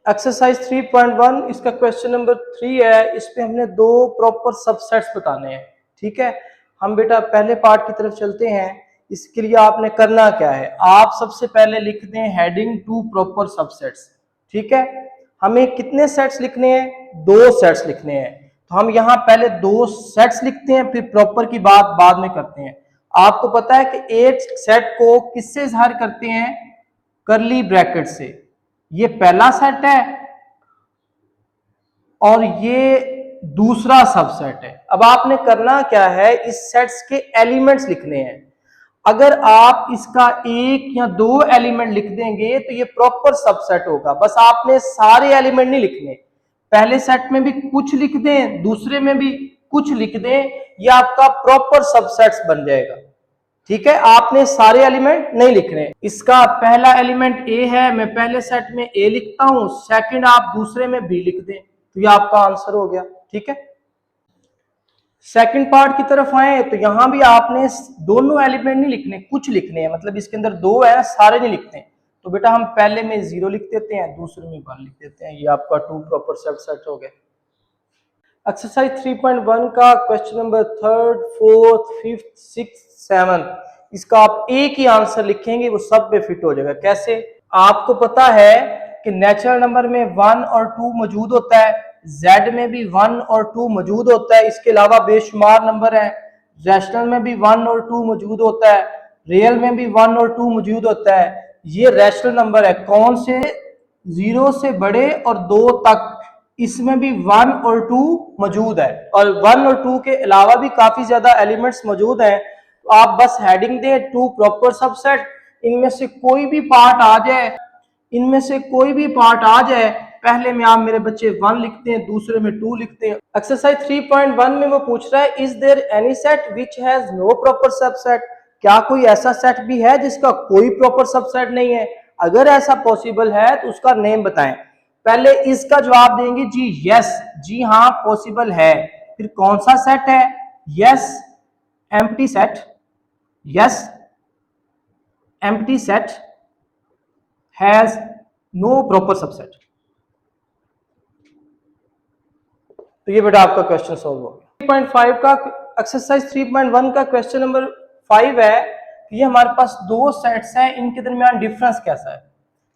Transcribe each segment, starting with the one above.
Exercise 3.1 इसका question number 3 है। इस पे हमने दो प्रॉपर सबसेट्स बताने हैं। ठीक है, हम बेटा पहले पार्ट की तरफ चलते हैं। इसके लिए आपने करना क्या है, आप सबसे पहले लिख दें हेडिंग टू प्रॉपर सबसेट्स। ठीक है, हमें कितने सेट्स लिखने हैं, दो सेट्स लिखने हैं। तो हम यहाँ पहले दो सेट्स लिखते हैं, फिर प्रॉपर की बात बाद में करते हैं। आपको पता है कि एक सेट को किससे इजहार करते हैं, करली ब्रैकेट से। ये पहला सेट है और ये दूसरा सबसेट है। अब आपने करना क्या है, इस सेट्स के एलिमेंट्स लिखने हैं। अगर आप इसका एक या दो एलिमेंट लिख देंगे तो ये प्रॉपर सबसेट होगा। बस आपने सारे एलिमेंट नहीं लिखने, पहले सेट में भी कुछ लिख दें, दूसरे में भी कुछ लिख दें, ये आपका प्रॉपर सबसेट्स बन जाएगा। ठीक है, आपने सारे एलिमेंट नहीं लिखने। इसका पहला एलिमेंट ए है, मैं पहले सेट में ए लिखता हूं, सेकंड आप दूसरे में बी लिख दें, तो ये आपका आंसर हो गया। ठीक है, सेकंड पार्ट की तरफ आए तो यहां भी आपने दोनों एलिमेंट नहीं लिखने, कुछ लिखने हैं। मतलब इसके अंदर दो है, सारे नहीं लिखते। तो बेटा हम पहले में 0 लिख देते हैं, दूसरे में 1 लिख देते हैं। ये आपका टू प्रॉपर सबसेट हो गए। एक्सरसाइज 3.1 का question number 3rd, 4th, 5th, 6th, 7th, इसका आप एक ही आंसर लिखेंगे, वो सब पे फिट हो जाएगा। कैसे, आपको पता है कि नेचुरल नंबर में 1 और 2 मौजूद होता है, जेड में भी 1 और 2 मौजूद होता है, इसके अलावा बेशुमार नंबर है। रैशनल में भी 1 और 2 मौजूद होता है, रियल में भी 1 और 2 मौजूद होता है। ये रैशनल नंबर है, कौन से, 0 से बड़े और 2 तक, इसमें भी 1 और 2 मौजूद है। और 1 और 2 के अलावा भी काफी ज्यादा एलिमेंट्स मौजूद हैं। तो आप बस हेडिंग दें टू प्रॉपर सबसेट, इनमें से कोई भी पार्ट आ जाए, इनमें से कोई भी पार्ट आ जाए, पहले में आप मेरे बच्चे 1 लिखते हैं, दूसरे में 2 लिखते हैं। एक्सरसाइज 3.1 में वो पूछ रहा है, is there any set which has no proper subset, क्या कोई ऐसा सेट भी है जिसका कोई प्रॉपर सबसेट नहीं है? अगर ऐसा पॉसिबल है तो उसका नेम बताएं। पहले इसका जवाब देंगे जी यस, जी हाँ पॉसिबल है। फिर कौन सा सेट है, yes empty set, yes empty set has no proper subset. तो ये बेटा आपका क्वेश्चन सॉल्व हो गया। 3.5 का एक्सरसाइज 3.1 का क्वेश्चन नंबर 5 है कि ये हमारे पास दो सेट्स हैं, इनके दरमियान डिफरेंस कैसा है।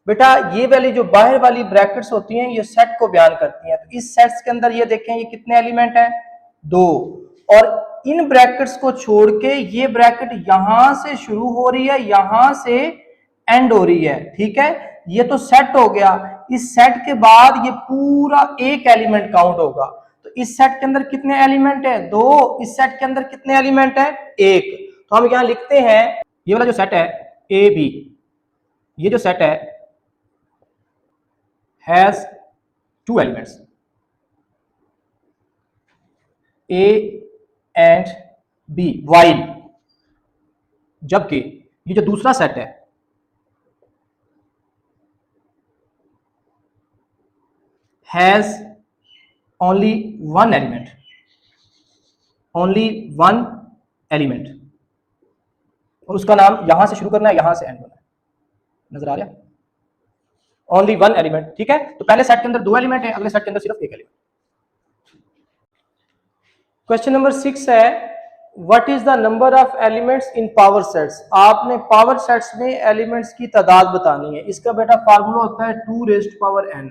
बेटा ये वाली जो बाहर वाली ब्रैकेट्स होती हैं, ये सेट को बयान करती हैं। तो इस सेट्स के अंदर ये देखें, ये कितने एलिमेंट हैं, 2। और इन ब्रैकेट्स को छोड़ के ये ब्रैकेट यहां से शुरू हो रही है, यहां से एंड हो रही है। ठीक है, ये तो सेट हो गया। इस सेट के बाद ये पूरा एक एलिमेंट काउंट होगा। तो इस सेट के अंदर कितने एलिमेंट है, 2। इस सेट के अंदर कितने एलिमेंट है, 1। तो हम यहां लिखते हैं, ये वाला जो सेट है ए बी, ये जो सेट है has 2 elements, A and B, while, जबकि ये जो दूसरा सेट है has only 1 element, only 1 element, और उसका नाम यहां से शुरू करना है, यहां से एंड होना है। नजर आ रहा है, ओनली 1 एलिमेंट। ठीक है, तो पहले सेट के अंदर 2 एलिमेंट है, अगले सेट के अंदर सिर्फ 1 एलिमेंट। क्वेश्चन नंबर 6 है, what is the number of elements in power sets. आपने पावर सेट्स में एलिमेंट्स की तादाद बतानी है। इसका बेटा फार्मूला होता है 2n।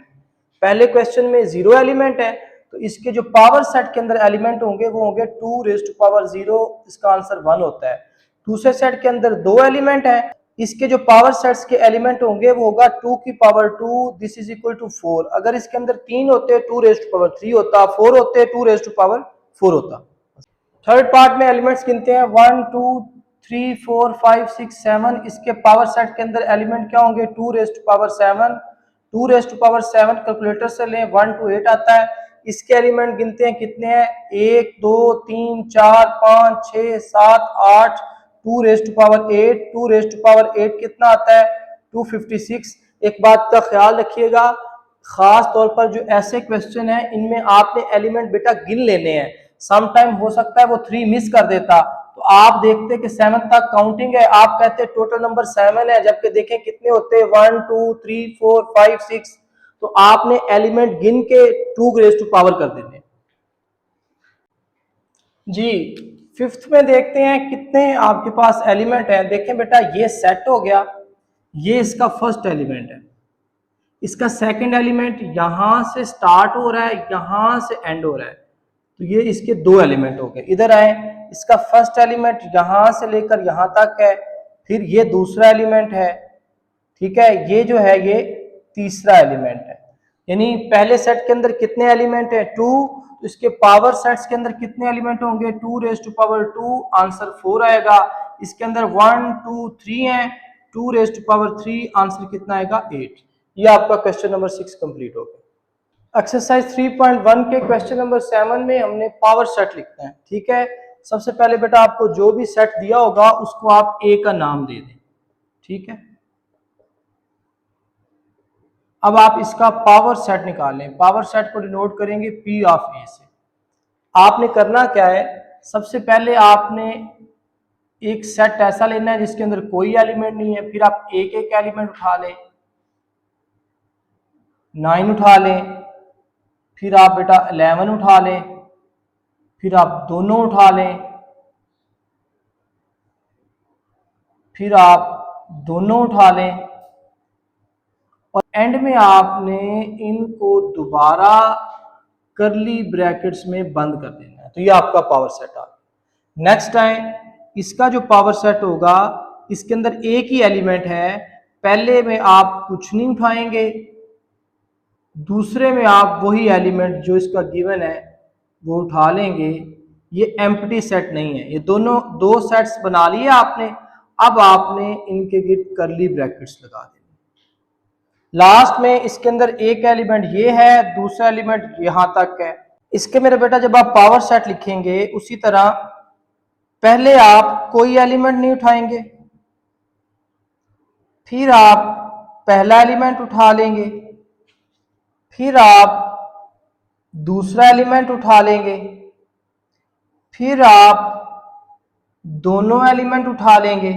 पहले क्वेश्चन में 0 एलिमेंट है, तो इसके जो पावर सेट के अंदर एलिमेंट होंगे वो होंगे 2^0, इसका आंसर 1 होता है। दूसरे सेट के अंदर 2 एलिमेंट है, इसके जो पावर सेट्स के एलिमेंट होंगे वो होगा 2^2, दिस इज इक्वल टू 4। अगर इसके अंदर 3 होते 2^3 होता, 4 होते 2^4 होता। थर्ड पार्ट में एलिमेंट्स गिनते हैं, 1 2 3 4 5 6 7। इसके पावर सेट के अंदर एलिमेंट क्या होंगे, 2^7। 2^7 कैलकुलेटर से लें, 1 to 8 आता है। इसके एलिमेंट गिनते हैं, कितने हैं, 1 2 3 4 5 6 7 8। 2^8, 2^8 कितना आता है, 256। एक बात का ख्याल रखिएगा, खास तौर पर जो ऐसे क्वेश्चन है इनमें आपने एलिमेंट बेटा गिन लेने हैं। सम टाइम हो सकता है वो 3 मिस कर देता, तो आप देखते कि 7 तक काउंटिंग है, आप कहते टोटल नंबर 7 है, जबकि देखें कितने होते हैं, 1 2 3 4 5 6। तो तो आपने एलिमेंट गिन के 2 रेज़ टू पावर कर देने जी। फिफ्थ में देखते हैं कितने आपके पास एलिमेंट हैं। देखें बेटा, ये सेट हो गया, ये इसका फर्स्ट एलिमेंट है, इसका सेकंड एलिमेंट यहां से स्टार्ट हो रहा है, यहां से एंड हो रहा है, तो ये इसके 2 एलिमेंट हो गए। इधर आए, इसका फर्स्ट एलिमेंट यहां से लेकर यहां तक है, फिर ये दूसरा एलिमेंट है, ठीक है, ये जो है ये तीसरा एलिमेंट है। यानी पहले सेट के अंदर कितने एलिमेंट है? 2। तो इसके पावर सेट्स के अंदर कितने एलिमेंट होंगे? 2 रेज़ टू पावर 2, आंसर 4 आएगा। इसके अंदर 1 2 3 है, 2 रेज़ टू पावर 3, आंसर कितना आएगा? 8। ये आपका क्वेश्चन नंबर 6 कंप्लीट हो गया। एक्सरसाइज 3.1 के क्वेश्चन नंबर 7 में हमने पावर सेट लिखना है, ठीक है। सबसे पहले बेटा आपको जो भी सेट दिया होगा उसको आप ए का नाम दे दें, ठीक है। अब आप इसका पावर सेट निकालें। पावर सेट को डिनोट करेंगे P ऑफ ए से। आपने करना क्या है, सबसे पहले आपने एक सेट ऐसा लेना है जिसके अंदर कोई एलिमेंट नहीं है, फिर आप एक एक एलिमेंट उठा लें, 9 उठा लें, फिर आप बेटा 11 उठा लें, फिर आप दोनों उठा लें, फिर आप दोनों उठा लें, और एंड में आपने इनको दोबारा करली ब्रैकेट्स में बंद कर देना है। तो ये आपका पावर सेट आ गया। नेक्स्ट टाइम इसका जो पावर सेट होगा, इसके अंदर एक ही एलिमेंट है, पहले में आप कुछ नहीं उठाएंगे, दूसरे में आप वही एलिमेंट जो इसका गिवन है वो उठा लेंगे। ये एम्प्टी सेट नहीं है, ये दोनों 2 सेट्स बना लिए आपने। अब आपने इनके गिर्द करली ब्रैकेट्स लगा देने। लास्ट में इसके अंदर एक एलिमेंट ये है, दूसरा एलिमेंट यहां तक है। इसके मेरे बेटा जब आप पावर सेट लिखेंगे उसी तरह पहले आप कोई एलिमेंट नहीं उठाएंगे, फिर आप पहला एलिमेंट उठा लेंगे, फिर आप दूसरा एलिमेंट उठा लेंगे, फिर आप दोनों एलिमेंट उठा लेंगे।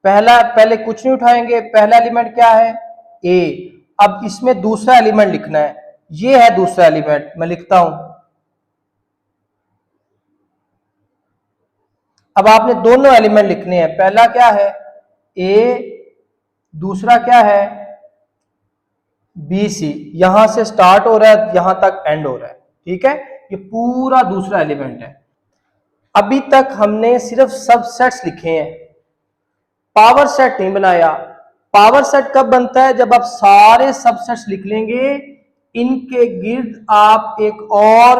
पहले कुछ नहीं उठाएंगे, पहला एलिमेंट क्या है? ए। अब इसमें दूसरा एलिमेंट लिखना है, ये है दूसरा एलिमेंट, मैं लिखता हूं। अब आपने दोनों एलिमेंट लिखने हैं, पहला क्या है? ए, दूसरा क्या है? B C. यहां से स्टार्ट हो रहा है, यहां तक एंड हो रहा है, ठीक है। ये पूरा दूसरा एलिमेंट है। अभी तक हमने सिर्फ सबसेट्स लिखे हैं, पावर सेट नहीं बनाया। पावर सेट कब बनता है? जब आप सारे सबसेट्स लिख लेंगे, इनके गिर्द आप एक और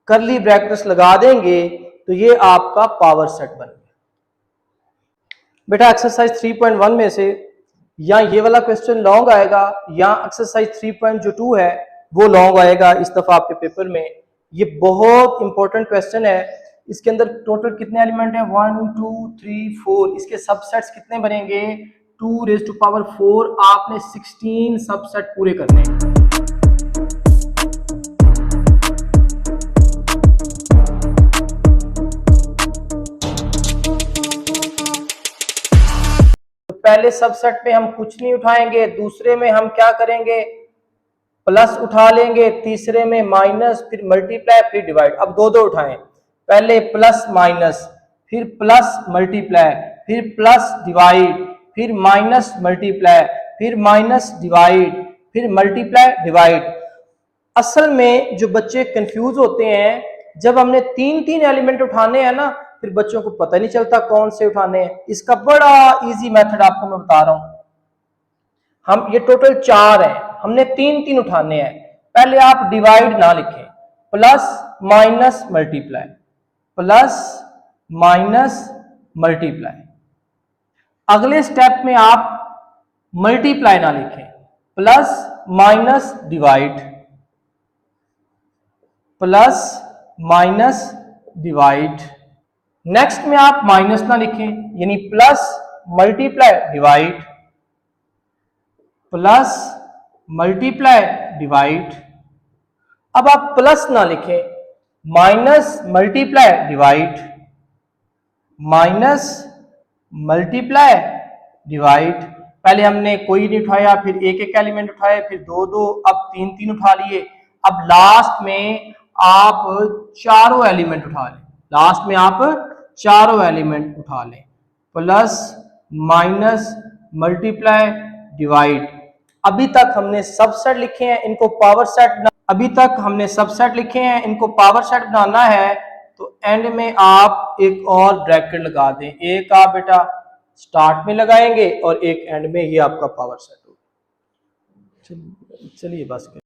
करली ब्रैकेट्स लगा देंगे, तो ये आपका पावर सेट बन गया। बेटा एक्सरसाइज 3.1 में से या ये वाला क्वेश्चन लॉन्ग आएगा या एक्सरसाइज 3.2 है वो लॉन्ग आएगा इस दफा आपके पेपर में। ये बहुत इंपॉर्टेंट क्वेश्चन है। इसके अंदर टोटल कितने एलिमेंट है? 1 2 3 4। इसके सबसेट्स कितने बनेंगे? 2 रेज़ टू पावर 4। आपने 16 सबसेट पूरे करने हैं। पहले सबसेट में हम कुछ नहीं उठाएंगे, दूसरे में हम क्या करेंगे? प्लस उठा लेंगे, तीसरे में माइनस, फिर मल्टीप्लाई, फिर डिवाइड। अब दो दो उठाएं, पहले प्लस माइनस, फिर प्लस मल्टीप्लाई, फिर प्लस डिवाइड, फिर माइनस मल्टीप्लाई, फिर माइनस डिवाइड, फिर मल्टीप्लाई डिवाइड। असल में जो बच्चे कंफ्यूज होते हैं, जब हमने 3 एलिमेंट उठाने हैं ना, फिर बच्चों को पता नहीं चलता कौन से उठाने हैं। इसका बड़ा इजी मेथड आपको मैं बता रहा हूं। हम ये टोटल 4 है, हमने 3 उठाने हैं। पहले आप डिवाइड ना लिखें, plus minus multiply, plus minus multiply. अगले स्टेप में आप मल्टीप्लाई ना लिखें, plus minus divide, plus minus divide. Next में आप माइनस ना लिखें, यानी plus multiply divide, plus multiply divide. अब आप प्लस ना लिखें, minus multiply divide, minus multiply divide. पहले हमने कोई नहीं उठाया, फिर एक एक एलिमेंट उठाए, फिर दो दो, अब तीन तीन उठा लिए। अब लास्ट में आप चारों एलिमेंट उठा लें, लास्ट में आप चारों एलिमेंट उठा लें, प्लस माइनस मल्टीप्लाई डिवाइड। अभी तक हमने सबसेट लिखे हैं, इनको पावर सेट, अभी तक हमने सबसेट लिखे हैं, इनको पावर सेट बनाना है तो एंड में आप एक और ब्रैकेट लगा दें। एक आप बेटा स्टार्ट में लगाएंगे और एक एंड में, ये आपका पावर सेट होगा। चलिए बस।